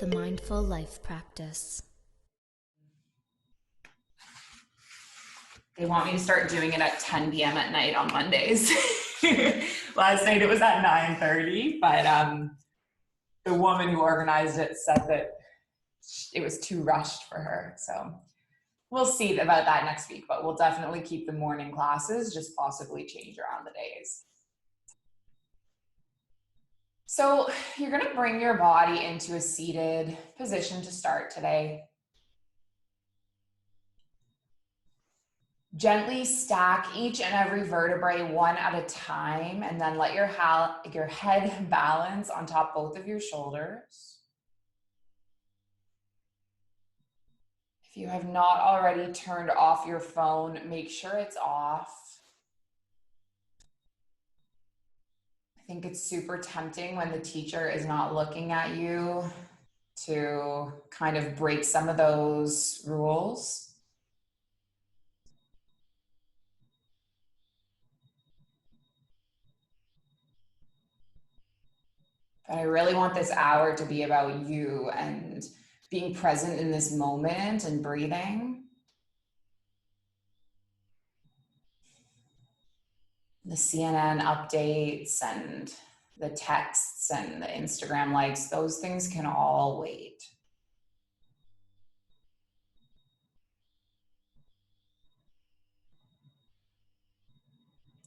a mindful life practice. They want me to start doing it at 10 p.m. at night on Mondays. Last night it was at 9:30, but the woman who organized it said that it was too rushed for her. So we'll see about that next week, but we'll definitely keep the morning classes, just possibly change around the days. So you're gonna bring your body into a seated position to start today. Gently stack each and every vertebrae one at a time, and then let your head balance on top both of your shoulders. If you have not already turned off your phone, make sure it's off. I think it's super tempting when the teacher is not looking at you to kind of break some of those rules. But I really want this hour to be about you and being present in this moment and breathing. The CNN updates and the texts and the Instagram likes, those things can all wait.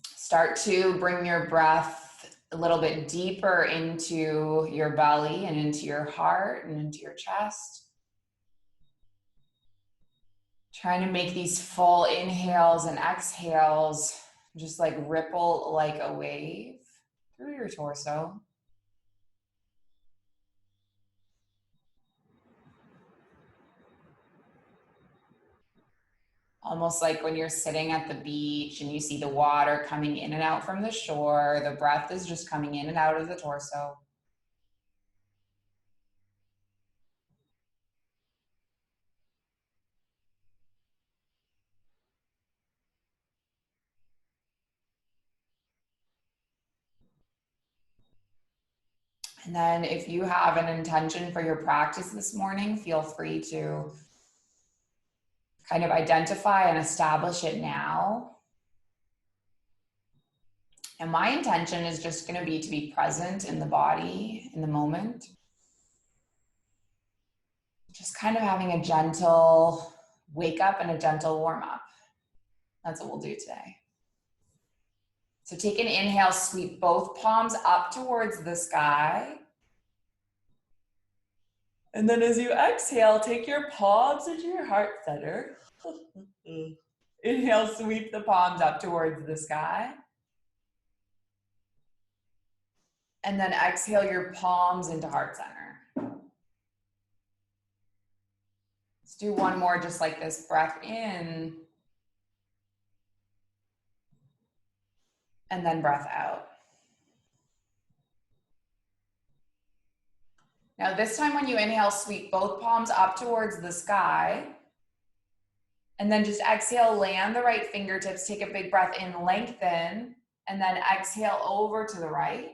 Start to bring your breath a little bit deeper into your belly and into your heart and into your chest. Trying to make these full inhales and exhales just like ripple like a wave through your torso. Almost like when you're sitting at the beach and you see the water coming in and out from the shore, the breath is just coming in and out of the torso. And then if you have an intention for your practice this morning, feel free to kind of identify and establish it now. And my intention is just going to be present in the body, in the moment. Just kind of having a gentle wake up and a gentle warm up. That's what we'll do today. So take an inhale, sweep both palms up towards the sky. And then as you exhale, take your palms into your heart center. Inhale, sweep the palms up towards the sky. And then exhale your palms into heart center. Let's do one more just like this. Breath in. And then breath out. Now this time when you inhale, sweep both palms up towards the sky. And then just exhale, land the right fingertips, take a big breath in, lengthen, and then exhale over to the right.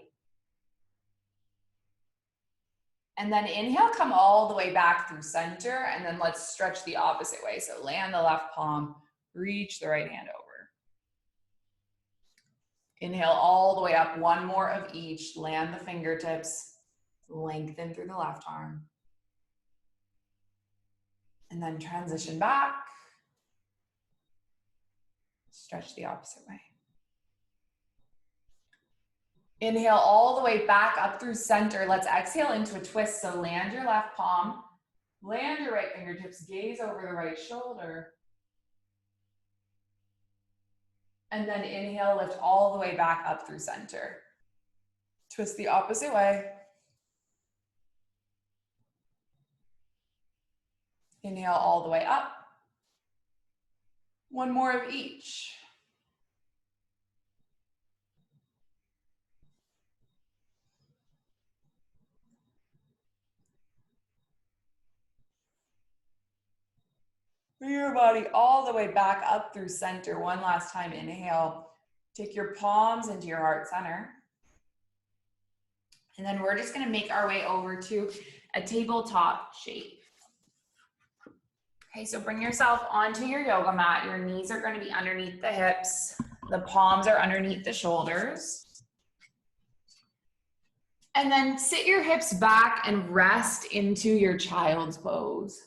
And then inhale, come all the way back through center, and then let's stretch the opposite way. So land the left palm, reach the right hand over. Inhale all the way up, one more of each, land the fingertips, lengthen through the left arm. And then transition back. Stretch the opposite way. Inhale all the way back up through center. Let's exhale into a twist. So land your left palm, land your right fingertips, gaze over the right shoulder. And then inhale, lift all the way back up through center. Twist the opposite way. Inhale all the way up. One more of each. Bring your body all the way back up through center. One last time, inhale. Take your palms into your heart center. And then we're just gonna make our way over to a tabletop shape. Okay, so bring yourself onto your yoga mat. Your knees are going to be underneath the hips. The palms are underneath the shoulders. And then sit your hips back and rest into your child's pose.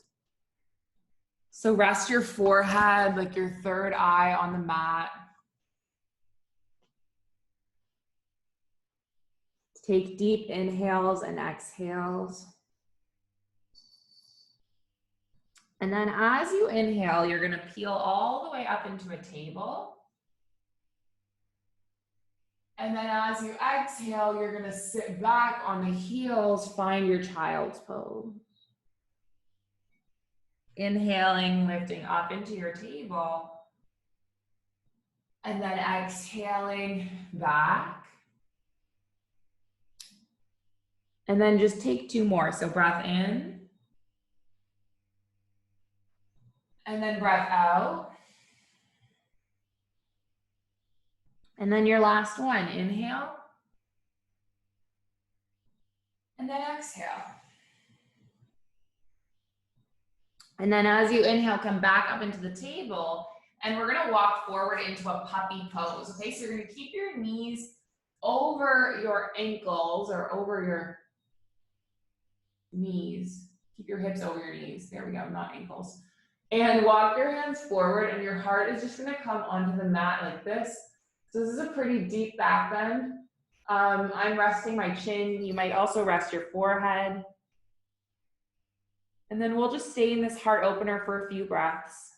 So rest your forehead, like your third eye on the mat. Take deep inhales and exhales. And then as you inhale, you're going to peel all the way up into a table. And then as you exhale, you're going to sit back on the heels, find your child's pose. Inhaling, lifting up into your table. And then exhaling back. And then just take 2 more. So breath in. And then breath out. And then your last one, inhale. And then exhale. And then as you inhale, come back up into the table. And we're gonna walk forward into a puppy pose. Okay, so you're gonna keep your knees over your ankles or over your knees. Keep your hips over your knees. There we go, not ankles. And walk your hands forward and your heart is just gonna come onto the mat like this. So this is a pretty deep back bend. I'm resting my chin. You might also rest your forehead. And then we'll just stay in this heart opener for a few breaths.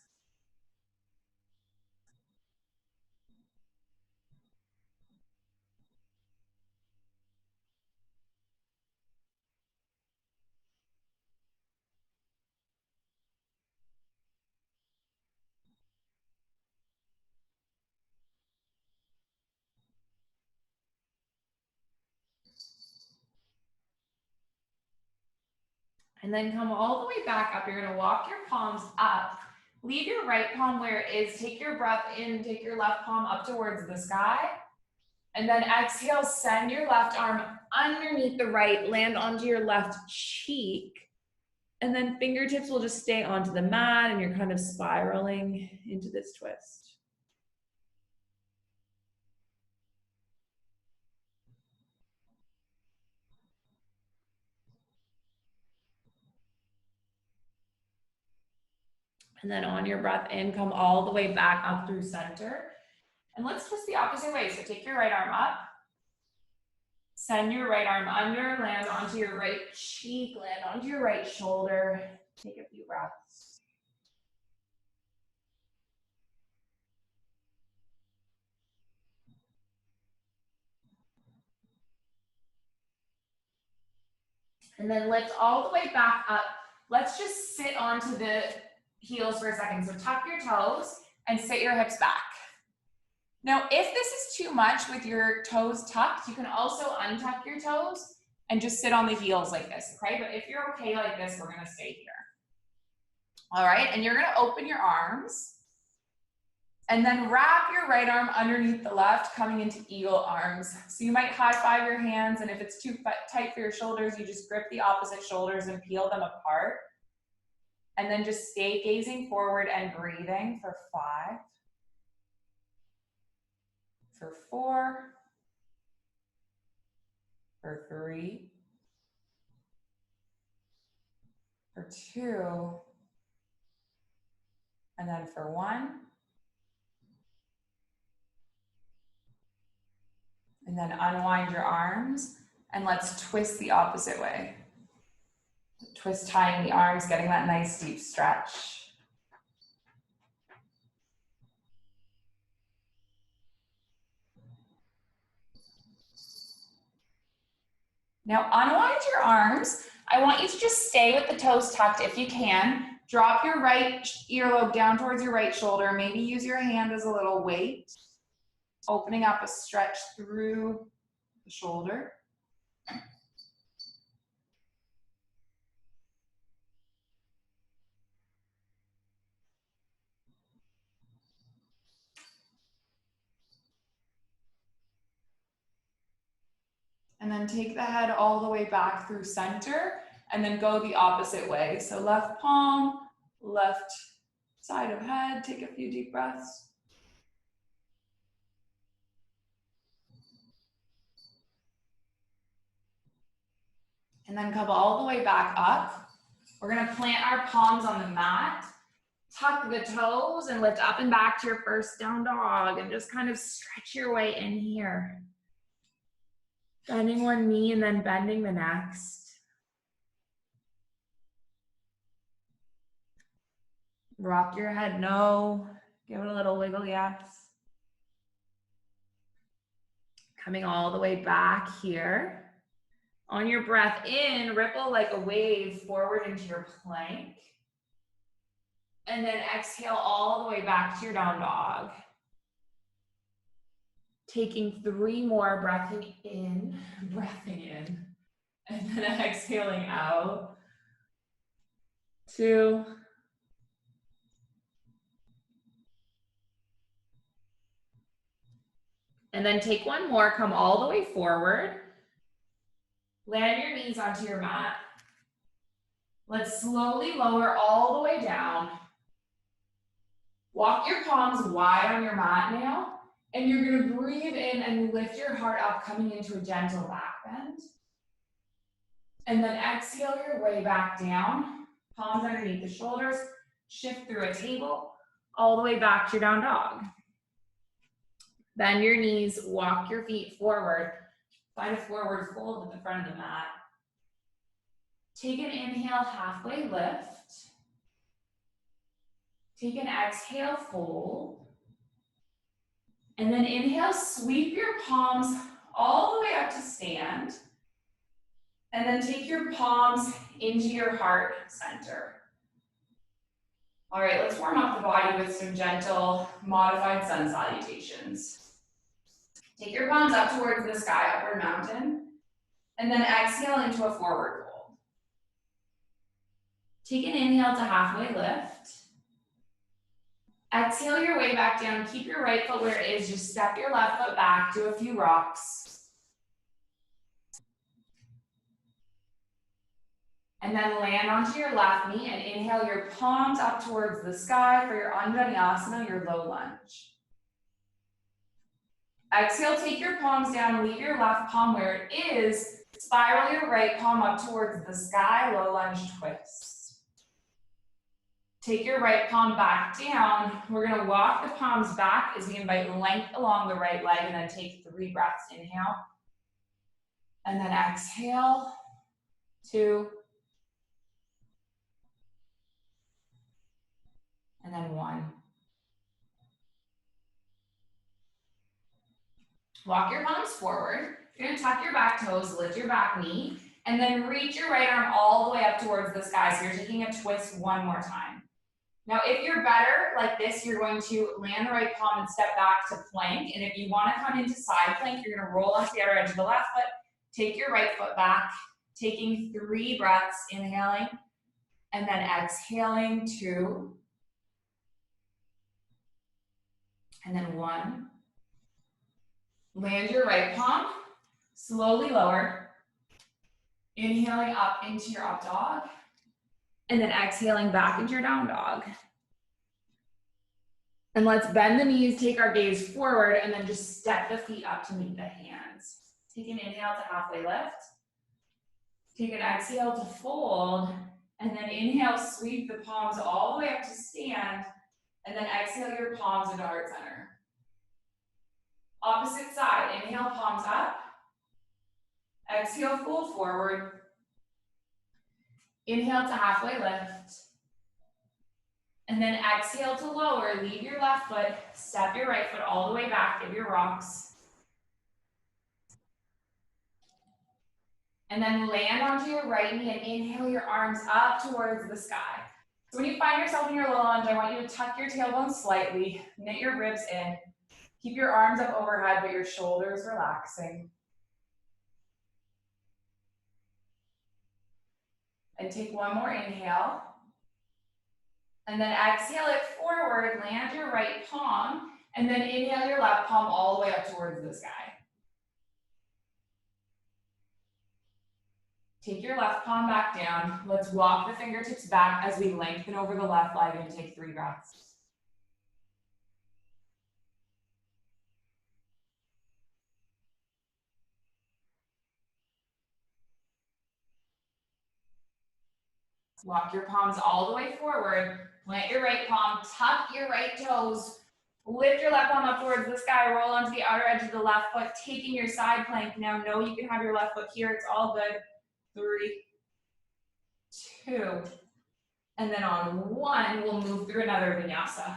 And then come all the way back up. You're gonna walk your palms up. Leave your right palm where it is. Take your breath in, take your left palm up towards the sky. And then exhale, send your left arm underneath the right, land onto your left cheek. And then fingertips will just stay onto the mat and you're kind of spiraling into this twist. And then on your breath in, come all the way back up through center. And let's twist the opposite way. So take your right arm up. Send your right arm under, land onto your right cheek, land onto your right shoulder. Take a few breaths. And then lift all the way back up. Let's just sit onto the heels for a second. So tuck your toes and sit your hips back. Now, if this is too much with your toes tucked, you can also untuck your toes and just sit on the heels like this, okay? But if you're okay like this, we're gonna stay here. All right, and you're gonna open your arms and then wrap your right arm underneath the left, coming into eagle arms. So you might high five your hands, and if it's too tight for your shoulders, you just grip the opposite shoulders and peel them apart. And then just stay gazing forward and breathing for 5, for 4, for 3, for 2, and then for 1. And then unwind your arms and let's twist the opposite way. Twist, tying the arms, getting that nice deep stretch. Now unwind your arms. I want you to just stay with the toes tucked if you can. Drop your right earlobe down towards your right shoulder. Maybe use your hand as a little weight. Opening up a stretch through the shoulder. And then take the head all the way back through center And then go the opposite way. So left palm, left side of head. Take a few deep breaths. And then come all the way back up. We're gonna plant our palms on the mat, tuck the toes and lift up and back to your first down dog and just kind of stretch your way in here. Bending one knee and then bending the next. Rock your head no, give it a little wiggle yes. Coming all the way back here. On your breath in, ripple like a wave forward into your plank. And then exhale all the way back to your down dog. Taking 3 more, breathing in, and then exhaling out. 2. And then take 1 more, come all the way forward. Land your knees onto your mat. Let's slowly lower all the way down. Walk your palms wide on your mat now, and you're gonna breathe in and lift your heart up, coming into a gentle back bend. And then exhale your way back down, palms underneath the shoulders, shift through a table, all the way back to your down dog. Bend your knees, walk your feet forward. Find a forward fold at the front of the mat. Take an inhale, halfway lift. Take an exhale, fold. And then inhale, sweep your palms all the way up to stand. And then take your palms into your heart center. All right, let's warm up the body with some gentle modified sun salutations. Take your palms up towards the sky, upward mountain, and then exhale into a forward fold. Take an inhale to halfway lift. Exhale your way back down. Keep your right foot where it is. Just step your left foot back, do a few rocks. And then land onto your left knee and inhale your palms up towards the sky for your Vinyasa, your low lunge. Exhale, take your palms down, leave your left palm where it is. Spiral your right palm up towards the sky, low lunge twist. Take your right palm back down. We're gonna walk the palms back as we invite length along the right leg and then take 3 breaths. Inhale. And then exhale, 2. And then 1. Walk your palms forward. You're gonna tuck your back toes, lift your back knee, and then reach your right arm all the way up towards the sky. So you're taking a twist 1 more time. Now, if you're better like this, you're going to land the right palm and step back to plank. And if you wanna come into side plank, you're gonna roll onto the outer edge of the left foot, take your right foot back, taking 3 breaths, inhaling, and then exhaling, 2, and then 1. Land your right palm, slowly lower, inhaling up into your up dog, and then exhaling back into your down dog. And let's bend the knees, take our gaze forward, and then just step the feet up to meet the hands. Take an inhale to halfway lift. Take an exhale to fold, and then inhale, sweep the palms all the way up to stand, and then exhale your palms into heart center. Opposite side, inhale, palms up. Exhale, fold forward. Inhale to halfway lift. And then exhale to lower, leave your left foot, step your right foot all the way back, give your rocks. And then land onto your right knee and inhale your arms up towards the sky. So when you find yourself in your low lunge, I want you to tuck your tailbone slightly, knit your ribs in. Keep your arms up overhead, but your shoulders relaxing. And take 1 more inhale. And then exhale it forward, land your right palm, and then inhale your left palm all the way up towards the sky. Take your left palm back down. Let's walk the fingertips back as we lengthen over the left leg and take 3 breaths. Walk your palms all the way forward. Plant your right palm, tuck your right toes, lift your left palm up towards the sky, roll onto the outer edge of the left foot, taking your side plank. Now know you can have your left foot here, it's all good. 3, 2, and then on 1, we'll move through another vinyasa.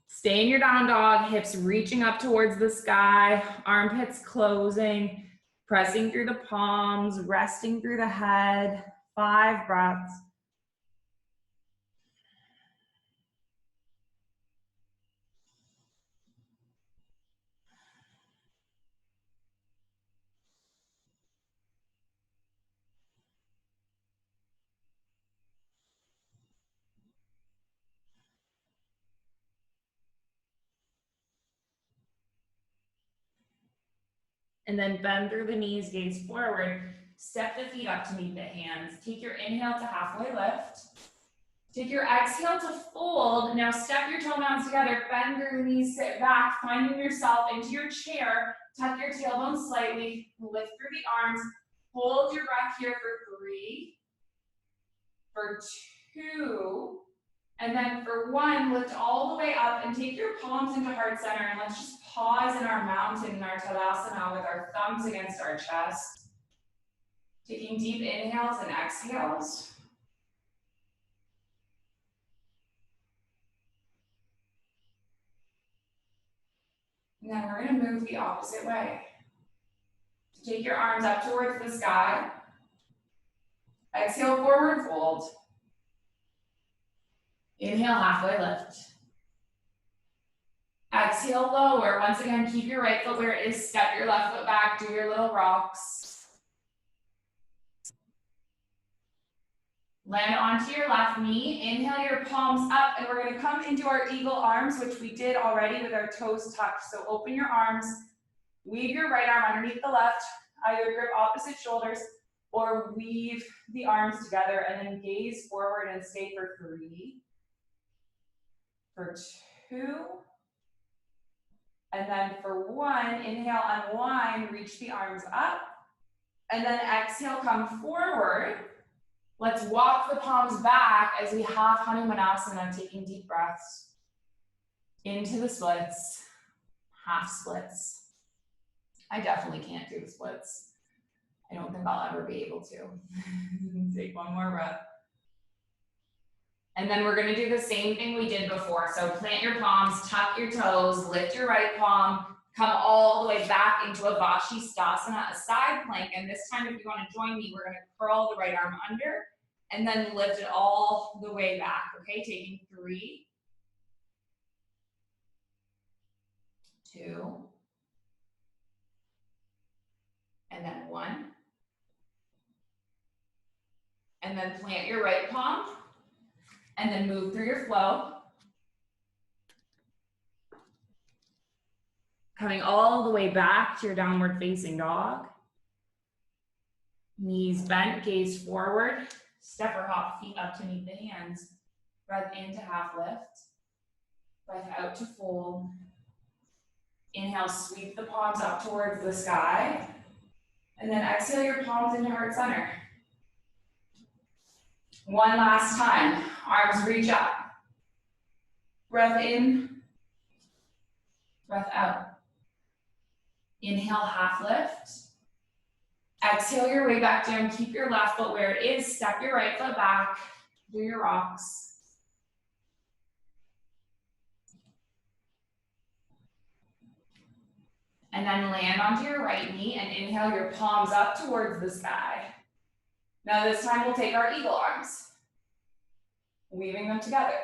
Stay in your down dog, hips reaching up towards the sky, armpits closing, pressing through the palms, resting through the head. 5 breaths. And then bend through the knees, gaze forward. Step the feet up to meet the hands. Take your inhale to halfway lift. Take your exhale to fold. Now step your toenails together, bend through the knees, sit back, finding yourself into your chair. Tuck your tailbone slightly, lift through the arms. Hold your breath here for 3, for 2, and then for 1, lift all the way up and take your palms into heart center, and let's just pause in our mountain, in our Tadasana with our thumbs against our chest. Taking deep inhales and exhales. And then we're gonna move the opposite way. So take your arms up towards the sky. Exhale, forward fold. Inhale, halfway lift. Exhale, lower. Once again, keep your right foot where it is. Step your left foot back, do your little rocks. Land onto your left knee. Inhale your palms up, and we're gonna come into our eagle arms, which we did already with our toes tucked. So open your arms, weave your right arm underneath the left, either grip opposite shoulders, or weave the arms together, and then gaze forward and stay for 3, for 2, and then for 1, inhale, unwind, reach the arms up, and then exhale, come forward. Let's walk the palms back as we half Hanumanasana, taking deep breaths into the splits, half splits. I definitely can't do the splits. I don't think I'll ever be able to. Take 1 more breath. And then we're gonna do the same thing we did before. So plant your palms, tuck your toes, lift your right palm, come all the way back into a Vashisthasana, a side plank. And this time, if you wanna join me, we're gonna curl the right arm under and then lift it all the way back, okay? Taking 3, 2, and then 1. And then plant your right palm, and then move through your flow. Coming all the way back to your downward facing dog. Knees bent, gaze forward. Step or hop feet up to meet the hands. Breath in to half lift. Breath out to fold. Inhale, sweep the palms up towards the sky. And then exhale your palms into heart center. 1 last time. Arms reach up. Breath in. Breath out. Inhale, half lift. Exhale your way back down. Keep your left foot where it is. Step your right foot back. Do your rocks. And then land onto your right knee and inhale your palms up towards the sky. Now this time we'll take our eagle arms, weaving them together.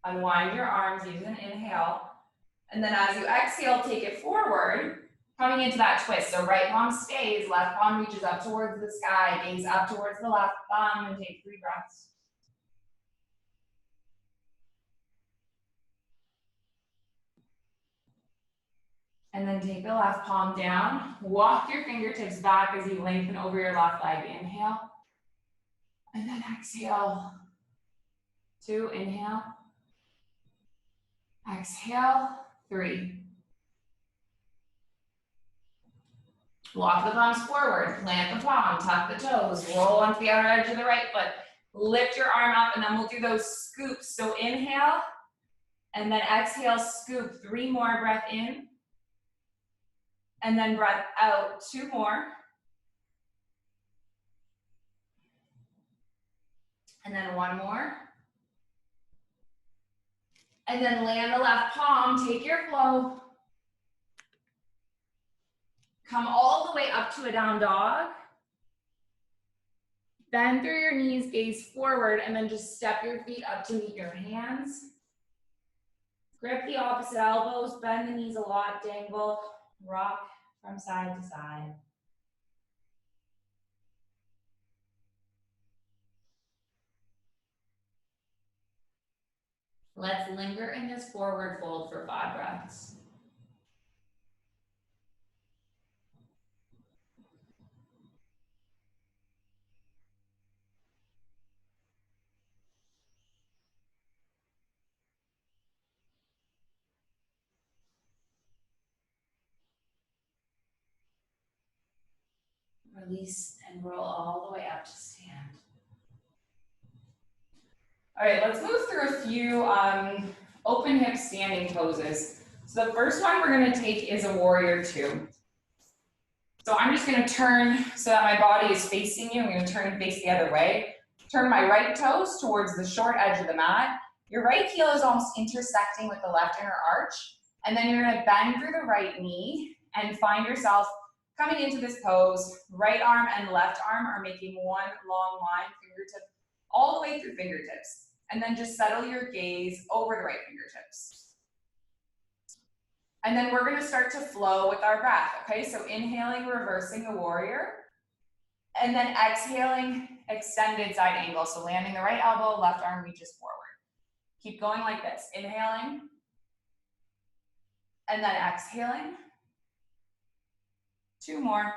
Unwind your arms, use an inhale. And then as you exhale, take it forward. Coming into that twist, so right palm stays, left palm reaches up towards the sky, gaze up towards the left thumb, and take 3 breaths. And then take the left palm down, walk your fingertips back as you lengthen over your left leg, inhale. And then exhale, 2, inhale. Exhale, 3. Walk the palms forward, plant the palm, tuck the toes, roll onto the outer edge of the right foot. Lift your arm up, and then we'll do those scoops. So inhale, and then exhale, scoop. 3 more, breath in. And then breath out, 2 more. And then 1 more. And then land the left palm, take your flow. Come all the way up to a down dog. Bend through your knees, gaze forward, and then just step your feet up to meet your hands. Grip the opposite elbows, bend the knees a lot, dangle, rock from side to side. Let's linger in this forward fold for 5 breaths. Release and roll all the way up to stand. All right, let's move through a few open hip standing poses. So the first one we're gonna take is a warrior 2. So I'm just gonna turn so that my body is facing you. I'm gonna turn and face the other way. Turn my right toes towards the short edge of the mat. Your right heel is almost intersecting with the left inner arch. And then you're gonna bend through the right knee and find yourself coming into this pose. Right arm and left arm are making one long line, fingertip all the way through fingertips. And then just settle your gaze over the right fingertips. And then we're gonna start to flow with our breath, okay? So inhaling, reversing the warrior. And then exhaling, extended side angle. So landing the right elbow, left arm reaches forward. Keep going like this, inhaling. And then exhaling. 2 more.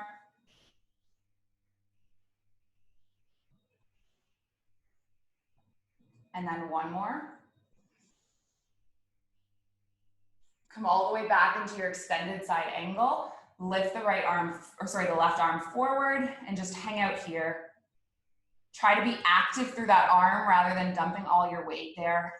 And then 1 more. Come all the way back into your extended side angle. Lift the right arm, the left arm forward and just hang out here. Try to be active through that arm rather than dumping all your weight there.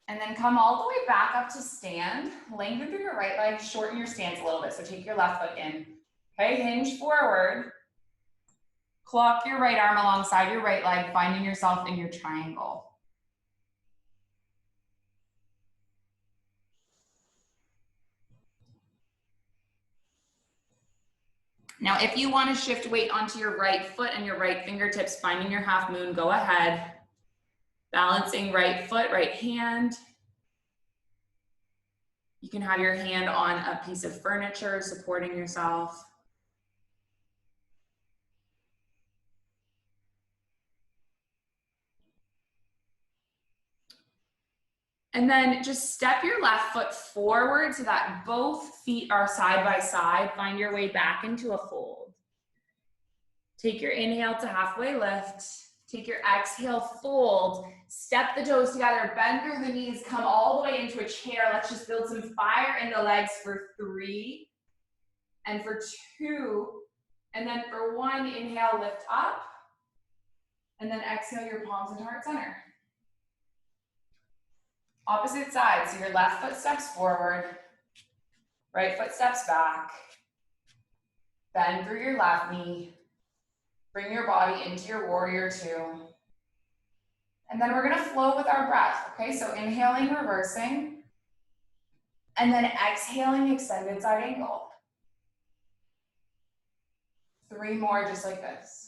And then come all the way back up to stand. Lengthen through your right leg, shorten your stance a little bit. So take your left foot in. Okay, hinge forward. Clock your right arm alongside your right leg, finding yourself in your triangle. Now, if you want to shift weight onto your right foot and your right fingertips, finding your half moon, go ahead. Balancing right foot, right hand. You can have your hand on a piece of furniture, supporting yourself. And then just step your left foot forward so that both feet are side by side. Find your way back into a fold. Take your inhale to halfway lift. Take your exhale, fold. Step the toes together, bend through the knees, come all the way into a chair. Let's just build some fire in the legs for 3 and for 2. And then for 1, inhale, lift up. And then exhale your palms into heart center. Opposite side, so your left foot steps forward, right foot steps back. Bend through your left knee. Bring your body into your warrior 2. And then we're gonna flow with our breath, okay? So inhaling, reversing. And then exhaling, extended side angle. 3 more just like this.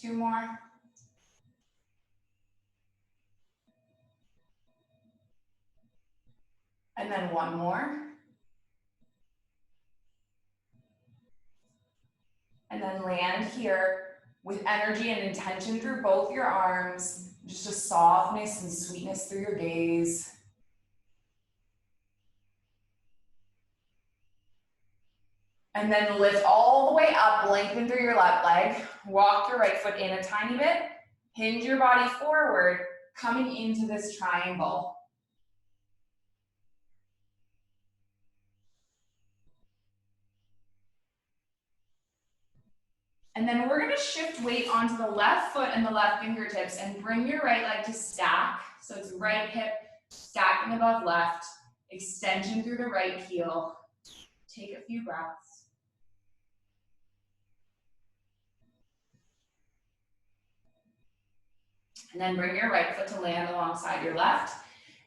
2 more. And then 1 more. And then land here with energy and intention through both your arms. Just a softness and sweetness through your gaze. And then lift all the way up, lengthen through your left leg. Walk your right foot in a tiny bit. Hinge your body forward, coming into this triangle. And then we're gonna shift weight onto the left foot and the left fingertips and bring your right leg to stack. So it's right hip stacking above left, extension through the right heel. Take a few breaths. And then bring your right foot to land alongside your left.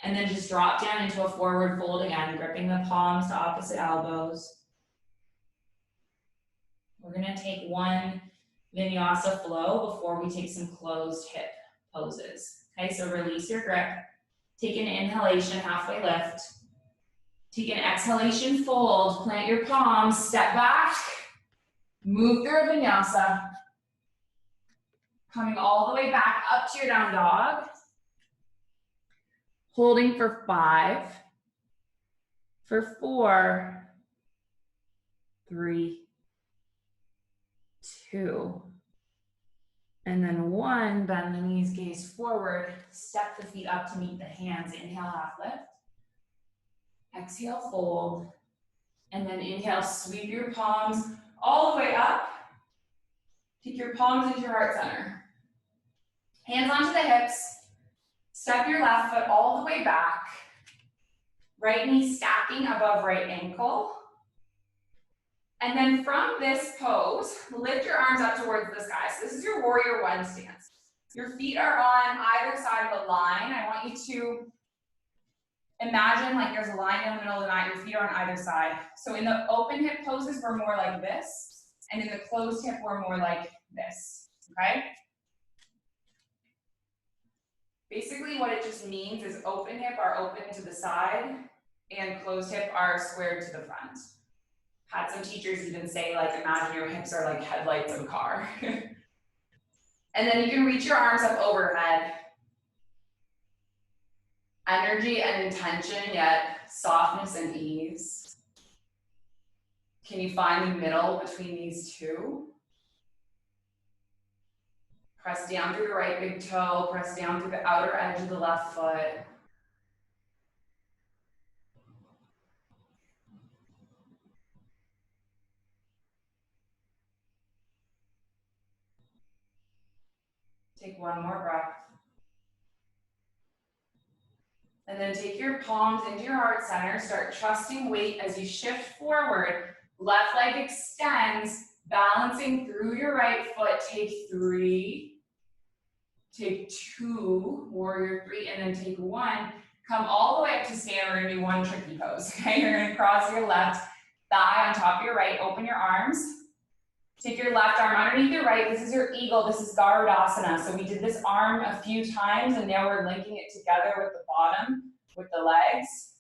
And then just drop down into a forward fold again, gripping the palms to opposite elbows. We're gonna take one Vinyasa flow before we take some closed hip poses. Okay, so release your grip. Take an inhalation, halfway lift. Take an exhalation, fold. Plant your palms, step back. Move through a Vinyasa. Coming all the way back up to your down dog. Holding for 5, for 4, 3, 2, and then 1, bend the knees, gaze forward, step the feet up to meet the hands, inhale, half lift, exhale, fold, and then inhale, sweep your palms all the way up, take your palms into your heart center, hands onto the hips, step your left foot all the way back, right knee stacking above right ankle. And then from this pose, lift your arms up towards the sky. So this is your warrior 1 stance. Your feet are on either side of a line. I want you to imagine like there's a line down the middle of the mat, your feet are on either side. So in the open hip poses, we're more like this. And in the closed hip, we're more like this, okay? Basically what it just means is open hip are open to the side and closed hip are squared to the front. Had some teachers even say, like, imagine your hips are like headlights of a car. And then you can reach your arms up overhead. Energy and intention, yet softness and ease. Can you find the middle between these two? Press down through the right big toe, press down through the outer edge of the left foot. Take one more breath. And then take your palms into your heart center. Start trusting weight as you shift forward. Left leg extends, balancing through your right foot. Take 3. Take 2, warrior 3, and then take 1. Come all the way up to stand. We're gonna do one tricky pose, okay? You're gonna cross your left thigh on top of your right. Open your arms. Take your left arm underneath your right. This is your eagle. This is Garudasana. So we did this arm a few times, and now we're linking it together with the bottom, with the legs.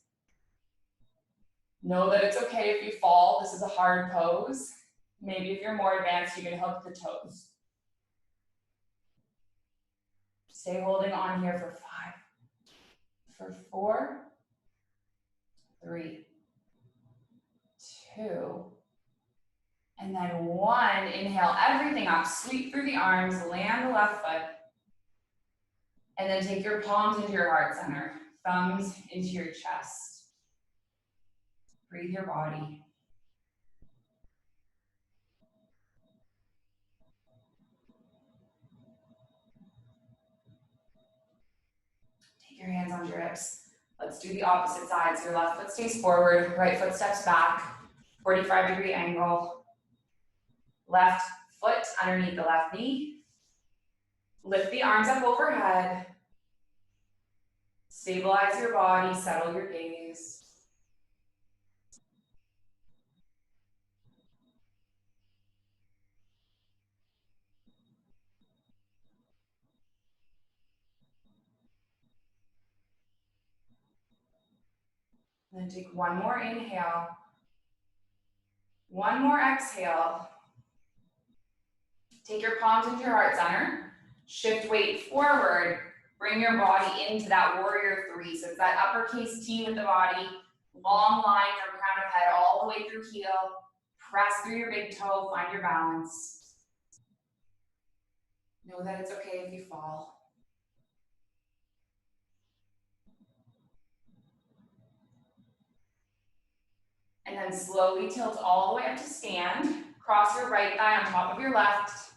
Know that it's okay if you fall. This is a hard pose. Maybe if you're more advanced, you can hook the toes. Stay holding on here for 5, for 4, 3, 2, and then 1. Inhale everything up, sweep through the arms, land the left foot, and then take your palms into your heart center, thumbs into your chest. Breathe your body. Take your hands on your hips. Let's do the opposite side. So your left foot stays forward, right foot steps back, 45-degree angle. Left foot underneath the left knee. Lift the arms up overhead. Stabilize your body, settle your gaze. And then take one more inhale. One more exhale. Take your palms into your heart center. Shift weight forward. Bring your body into that warrior three. So it's that uppercase T with the body. Long line from crown of head all the way through heel. Press through your big toe. Find your balance. Know that it's okay if you fall. And then slowly tilt all the way up to stand. Cross your right thigh on top of your left.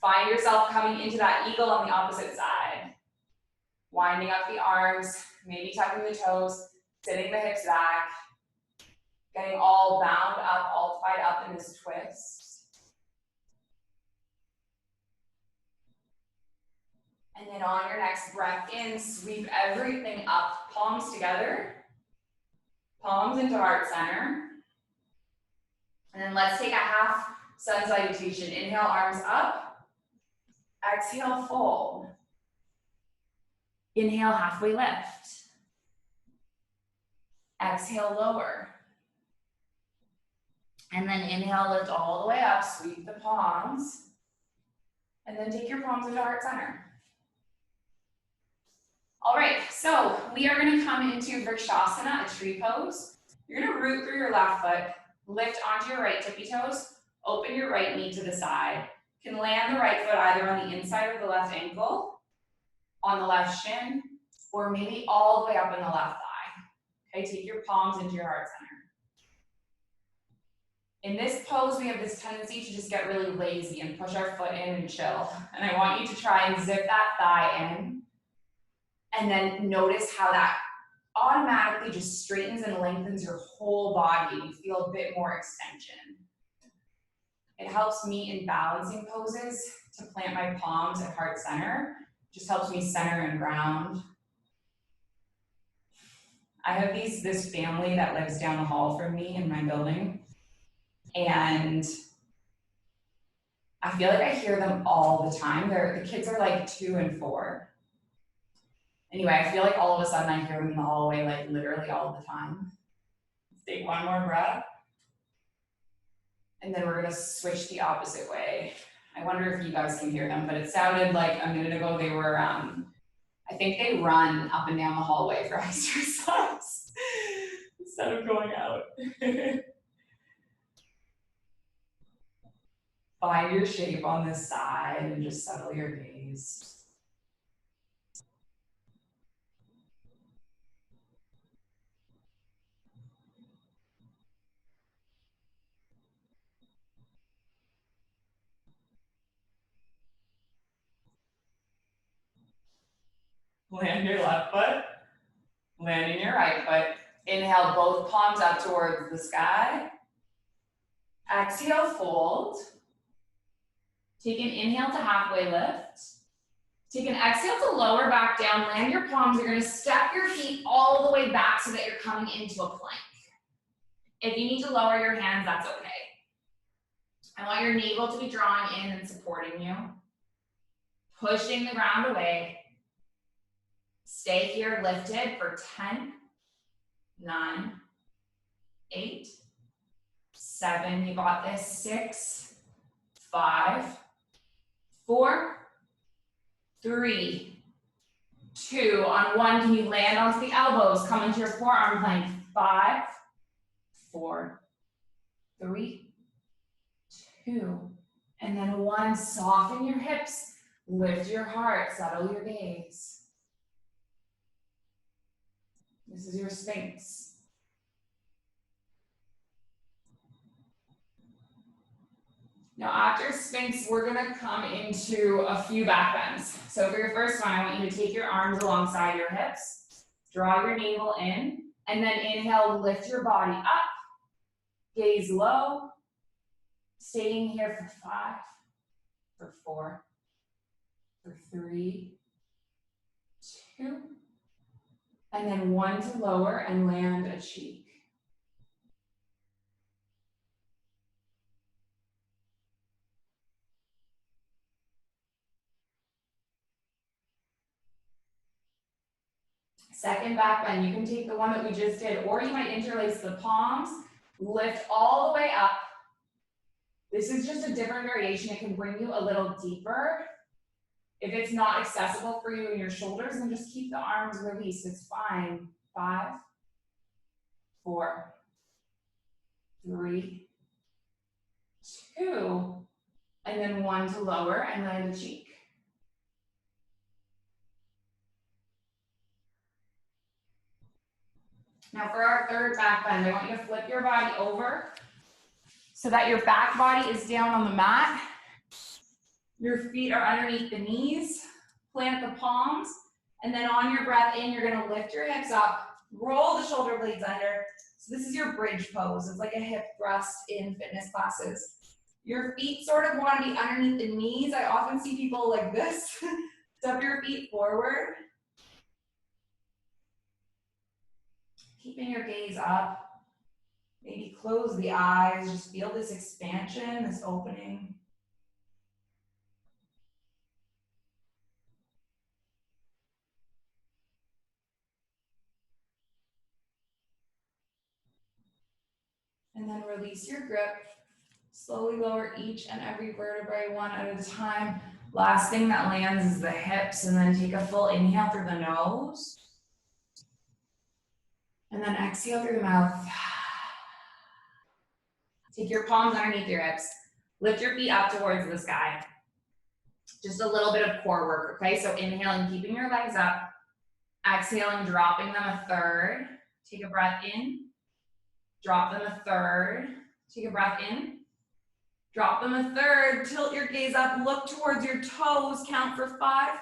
Find yourself coming into that eagle on the opposite side. Winding up the arms, maybe tucking the toes, sitting the hips back. Getting all bound up, all tied up in this twist. And then on your next breath in, sweep everything up, palms together. Palms into heart center. And then let's take a half sun salutation. Inhale, arms up. Exhale, fold. Inhale, halfway lift. Exhale, lower. And then inhale, lift all the way up, sweep the palms. And then take your palms into heart center. All right, so we are gonna come into Vrikshasana, a tree pose. You're gonna root through your left foot, lift onto your right tippy toes, open your right knee to the side. You can land the right foot either on the inside of the left ankle, on the left shin, or maybe all the way up in the left thigh. Okay, take your palms into your heart center. In this pose, we have this tendency to just get really lazy and push our foot in and chill. And I want you to try and zip that thigh in. And then notice how that automatically just straightens and lengthens your whole body. You feel a bit more extension. It helps me in balancing poses to plant my palms at heart center. Just helps me center and ground. I have this family that lives down the hall from me in my building. And I feel like I hear them all the time. The kids are like 2 and 4. Anyway, I feel like all of a sudden I hear them in the hallway, like literally all the time. Let's take one more breath. And then we're gonna switch the opposite way. I wonder if you guys can hear them, but it sounded like a minute ago they were, I think they run up and down the hallway for exercise instead of going out. Find your shape on this side and just settle your gaze. Land your left foot, landing your right foot. Inhale, both palms up towards the sky. Exhale, fold. Take an inhale to halfway lift. Take an exhale to lower back down, land your palms. You're gonna step your feet all the way back so that you're coming into a plank. If you need to lower your hands, that's okay. I want your navel to be drawing in and supporting you. Pushing the ground away. Stay here lifted for 10, 9, 8, 7, you got this, 6, 5, 4, 3, 2, on 1, can you land onto the elbows, come into your forearm plank, 5, 4, 3, 2, and then 1, soften your hips, lift your heart, settle your gaze. This is your Sphinx. Now after Sphinx, we're gonna come into a few back bends. So for your first one, I want you to take your arms alongside your hips, draw your navel in, and then inhale, lift your body up, gaze low, staying here for 5, for 4, for 3, 2, and then 1 to lower and land a cheek. Second back bend, you can take the one that we just did, or you might interlace the palms, lift all the way up. This is just a different variation. It can bring you a little deeper. If it's not accessible for you in your shoulders, then just keep the arms released. It's fine. 5, 4, 3, 2, and then 1 to lower and land the cheek. Now for our third back bend, I want you to flip your body over so that your back body is down on the mat. Your feet are underneath the knees. Plant the palms, and then on your breath in, you're gonna lift your hips up, roll the shoulder blades under. So this is your bridge pose. It's like a hip thrust in fitness classes. Your feet sort of wanna be underneath the knees. I often see people like this. Step your feet forward. Keeping your gaze up. Maybe close the eyes. Just feel this expansion, this opening. And then release your grip. Slowly lower each and every vertebrae one at a time. Last thing that lands is the hips, and then take a full inhale through the nose. And then exhale through the mouth. Take your palms underneath your hips. Lift your feet up towards the sky. Just a little bit of core work, okay? So inhaling, keeping your legs up. Exhaling, dropping them a third. Take a breath in. Drop them a third. Take a breath in. Drop them a third. Tilt your gaze up. Look towards your toes. Count for 5,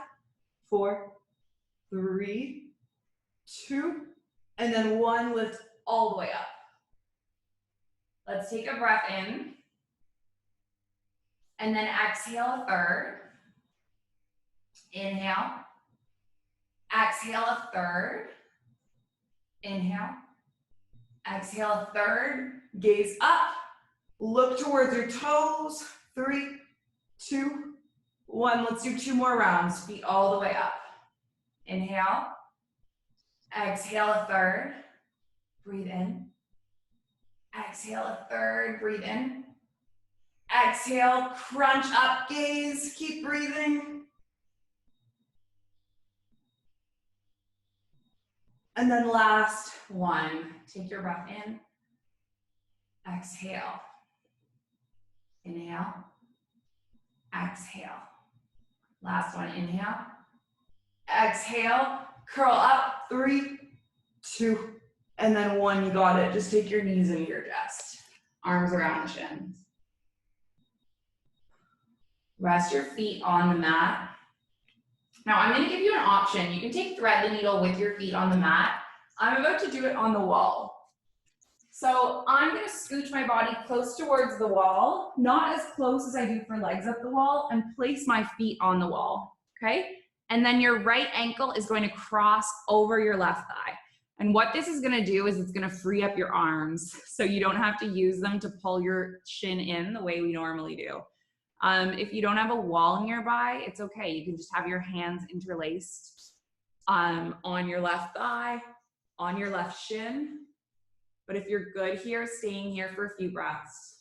4, 3, 2, and then 1. Lift all the way up. Let's take a breath in. And then exhale a third. Inhale. Exhale a third. Inhale. Exhale a third. Gaze up. Look towards your toes. 3, 2, 1. Let's do 2 more rounds. Feet all the way up. Inhale. Exhale a third. Breathe in. Exhale a third. Breathe in. Exhale. Crunch up. Gaze. Keep breathing. And then last one. Take your breath in. Exhale. Inhale. Exhale. Last one. Inhale. Exhale. Curl up. 3, 2, and then 1. You got it. Just take your knees into your chest. Arms around the shins. Rest your feet on the mat. Now I'm going to give you an option. You can take thread the needle with your feet on the mat. I'm about to do it on the wall. So I'm going to scooch my body close towards the wall, not as close as I do for legs up the wall, and place my feet on the wall, okay? And then your right ankle is going to cross over your left thigh. And what this is going to do is it's going to free up your arms so you don't have to use them to pull your shin in the way we normally do. If you don't have a wall nearby, it's okay. You can just have your hands interlaced on your left thigh, on your left shin. But if you're good here, staying here for a few breaths.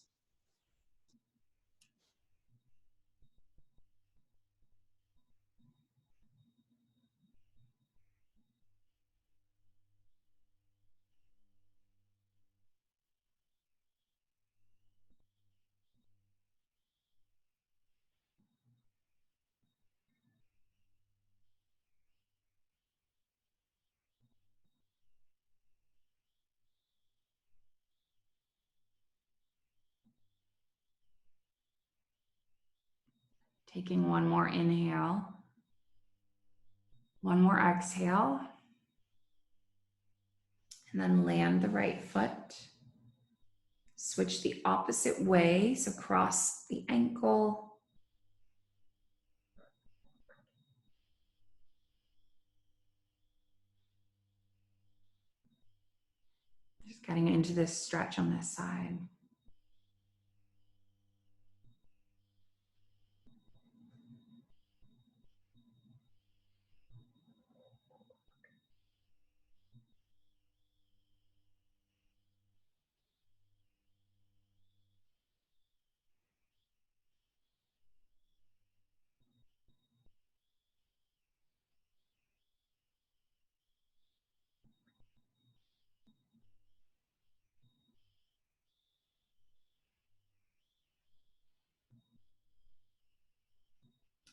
Taking one more inhale, one more exhale, and then land the right foot. Switch the opposite way, so cross the ankle. Just getting into this stretch on this side.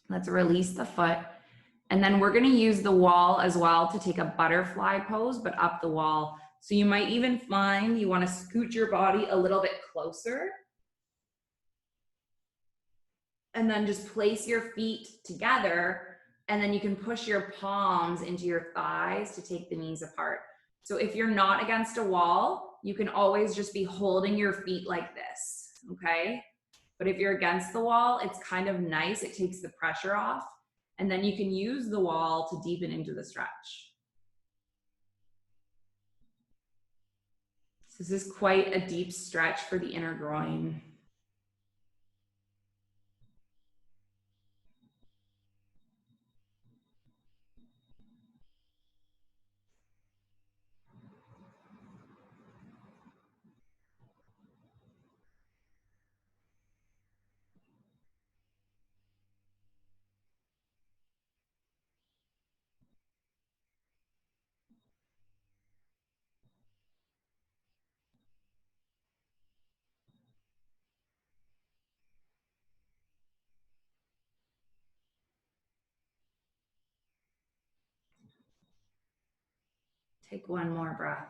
Let's release the foot. And then we're gonna use the wall as well to take a butterfly pose, but up the wall. So you might even find you wanna scoot your body a little bit closer. And then just place your feet together, and then you can push your palms into your thighs to take the knees apart. So if you're not against a wall, you can always just be holding your feet like this, okay? But if you're against the wall, it's kind of nice. It takes the pressure off. And then you can use the wall to deepen into the stretch. So this is quite a deep stretch for the inner groin. Take one more breath.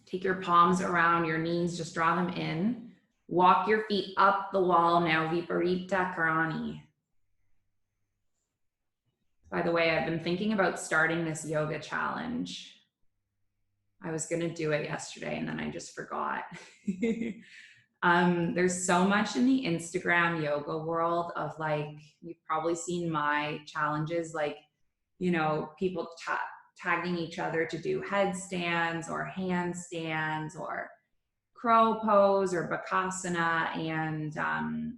Take your palms around your knees, just draw them in. Walk your feet up the wall now, Viparita Karani. By the way, I've been thinking about starting this yoga challenge. I was gonna do it yesterday and then I just forgot. There's so much in the Instagram yoga world of like, you've probably seen my challenges, like, you know, people tagging each other to do headstands or handstands or crow pose or bakasana. And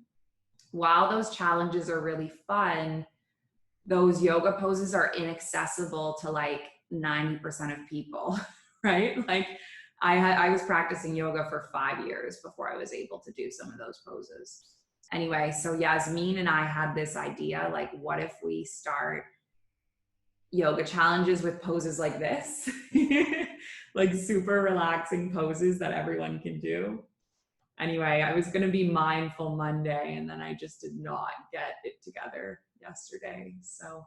while those challenges are really fun, those yoga poses are inaccessible to like 90% of people, right? Like I was practicing yoga for 5 years before I was able to do some of those poses. Anyway, so Yasmin and I had this idea, like, what if we start yoga challenges with poses like this? Like super relaxing poses that everyone can do. Anyway, I was going to be Mindful Monday and then I just did not get it together yesterday. So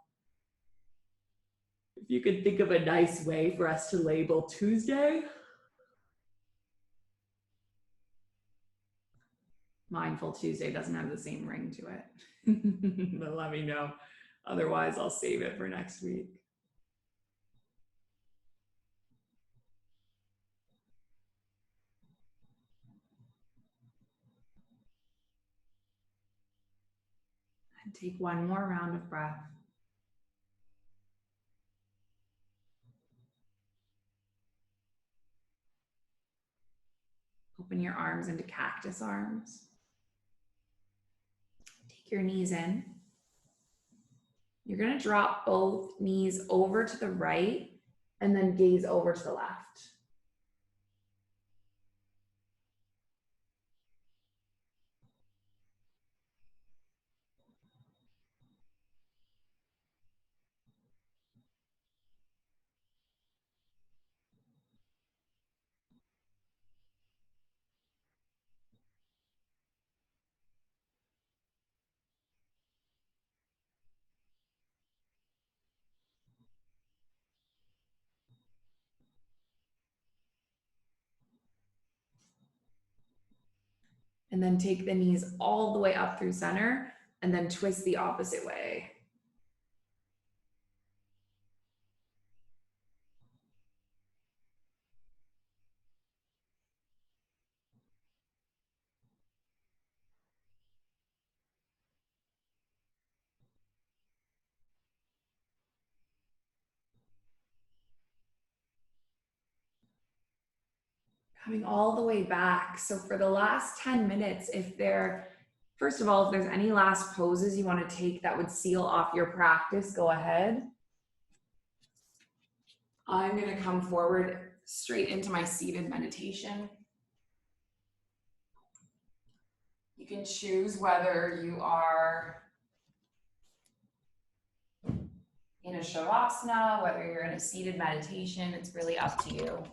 if you could think of a nice way for us to label Tuesday. Mindful Tuesday doesn't have the same ring to it. But let me know. Otherwise, I'll save it for next week. And take one more round of breath. Open your arms into cactus arms. Take your knees in. You're going to drop both knees over to the right and then gaze over to the left. And then take the knees all the way up through center and then twist the opposite way. Coming all the way back. So for the last 10 minutes, first of all, if there's any last poses you want to take that would seal off your practice, go ahead. I'm going to come forward straight into my seated meditation. You can choose whether you are in a shavasana, whether you're in a seated meditation. It's really up to you.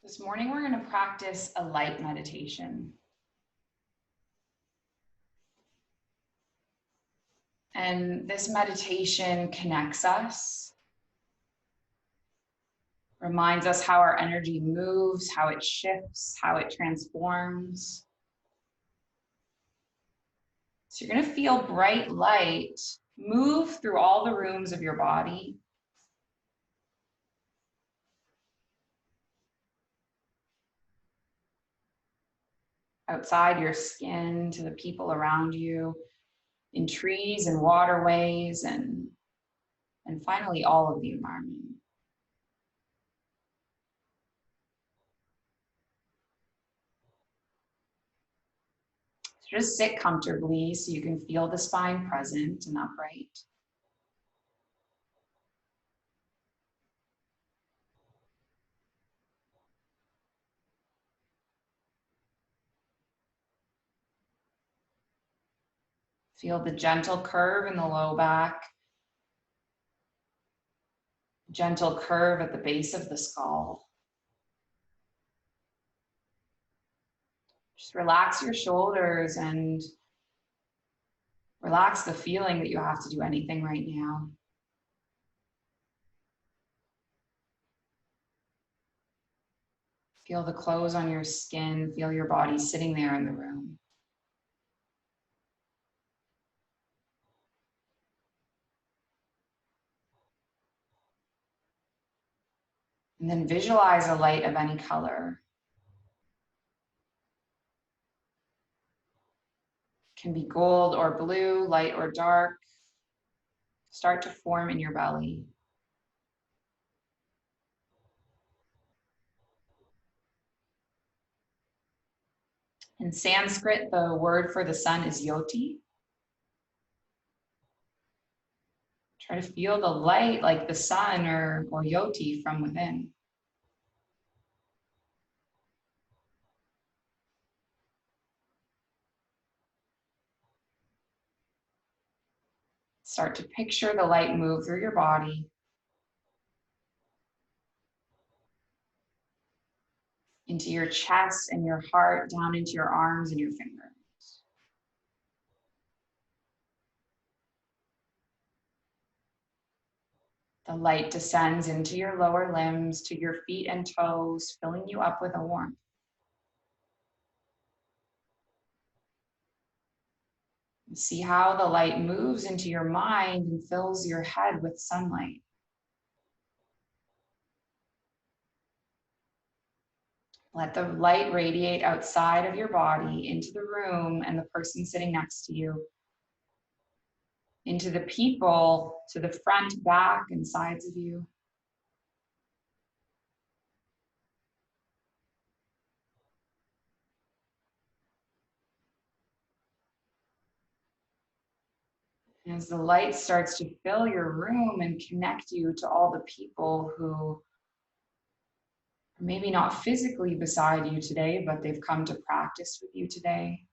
This morning, we're going to practice a light meditation. And this meditation connects us, reminds us how our energy moves, how it shifts, how it transforms. So you're going to feel bright light move through all the rooms of your body. Outside your skin, to the people around you, in trees and waterways, and finally all of the environment. So just sit comfortably so you can feel the spine present and upright. Feel the gentle curve in the low back, gentle curve at the base of the skull. Just relax your shoulders and relax the feeling that you have to do anything right now. Feel the clothes on your skin, feel your body sitting there in the room. And then visualize a light of any color. It can be gold or blue, light or dark. Start to form in your belly. In Sanskrit, the word for the sun is Jyoti. Try to feel the light like the sun or Jyoti from within. Start to picture the light move through your body, into your chest and your heart, down into your arms and your fingers. The light descends into your lower limbs, to your feet and toes, filling you up with a warmth. See how the light moves into your mind and fills your head with sunlight. Let the light radiate outside of your body, into the room and the person sitting next to you, into the people, to the front, back, and sides of you. As the light starts to fill your room and connect you to all the people who are maybe not physically beside you today, but they've come to practice with you today.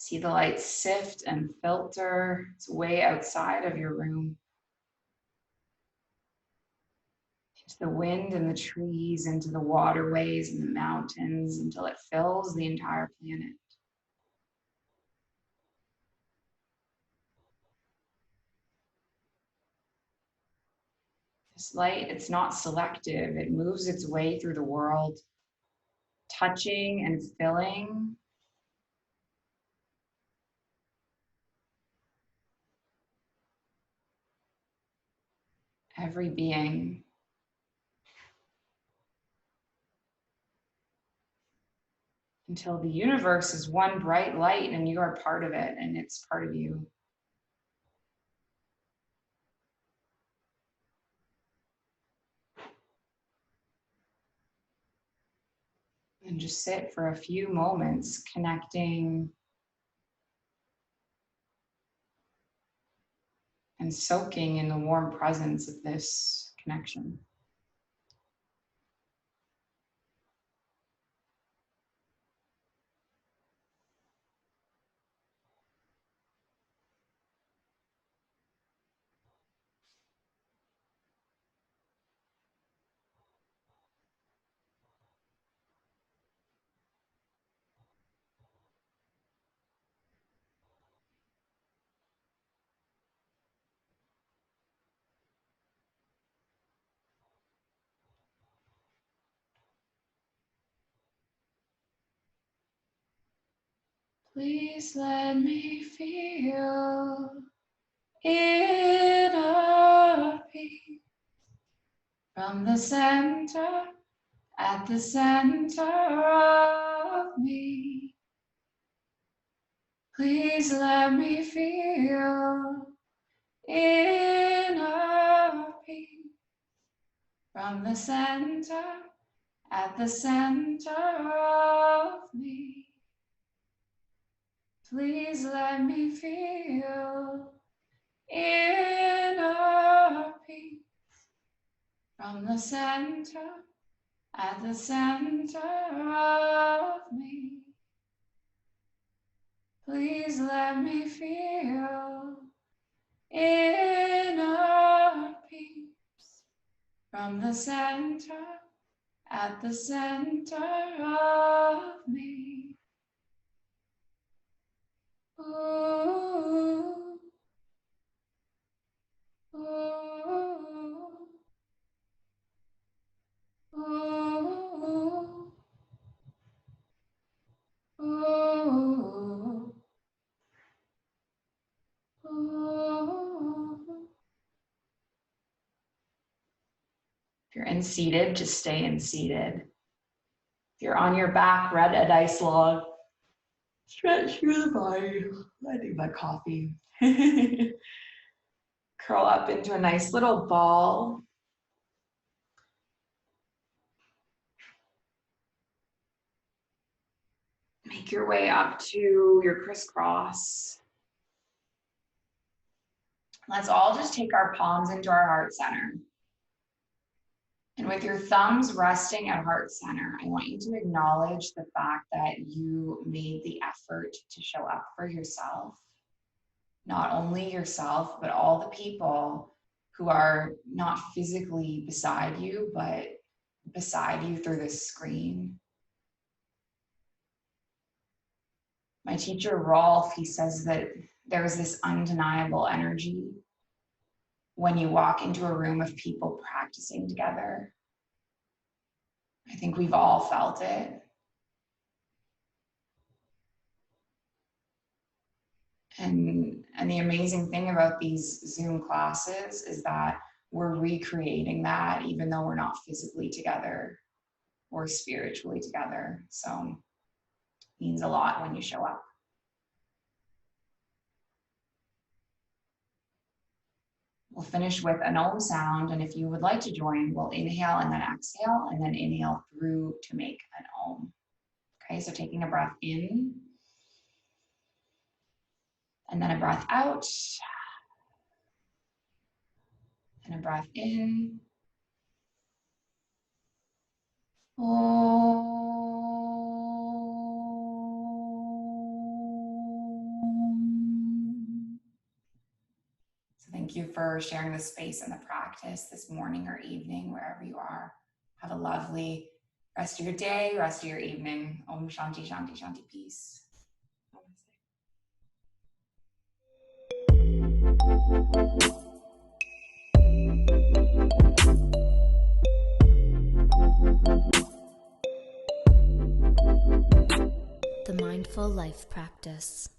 See the light sift and filter its way outside of your room, into the wind and the trees, into the waterways and the mountains, until it fills the entire planet. This light, it's not selective. It moves its way through the world, touching and filling every being. Until the universe is one bright light and you are part of it and it's part of you. And just sit for a few moments connecting and and soaking in the warm presence of this connection. Please let me feel inner peace from the center, at the center of me. Please let me feel inner peace from the center, at the center of me. Please let me feel inner peace from the center, at the center of me. Please let me feel inner peace from the center, at the center of me. Ooh, ooh, ooh, ooh, ooh. If you're in seated, just stay in seated. If you're on your back, red a dice log. Stretch through the body. I need my coffee. Curl up into a nice little ball. Make your way up to your crisscross. Let's all just take our palms into our heart center. And with your thumbs resting at heart center, I want you to acknowledge the fact that you made the effort to show up for yourself. Not only yourself, but all the people who are not physically beside you, but beside you through the screen. My teacher, Rolf, he says that there is this undeniable energy when you walk into a room of people practicing together. I think we've all felt it. And the amazing thing about these Zoom classes is that we're recreating that even though we're not physically together or spiritually together. So it means a lot when you show up. We'll finish with an Om sound, and if you would like to join, we'll inhale and then exhale, and then inhale through to make an Om. Okay, so taking a breath in, and then a breath out, and a breath in. Om. Thank you for sharing the space and the practice this morning or evening, wherever you are. Have a lovely rest of your day, rest of your evening. Om Shanti, Shanti, Shanti, peace. The Mindful Life Practice.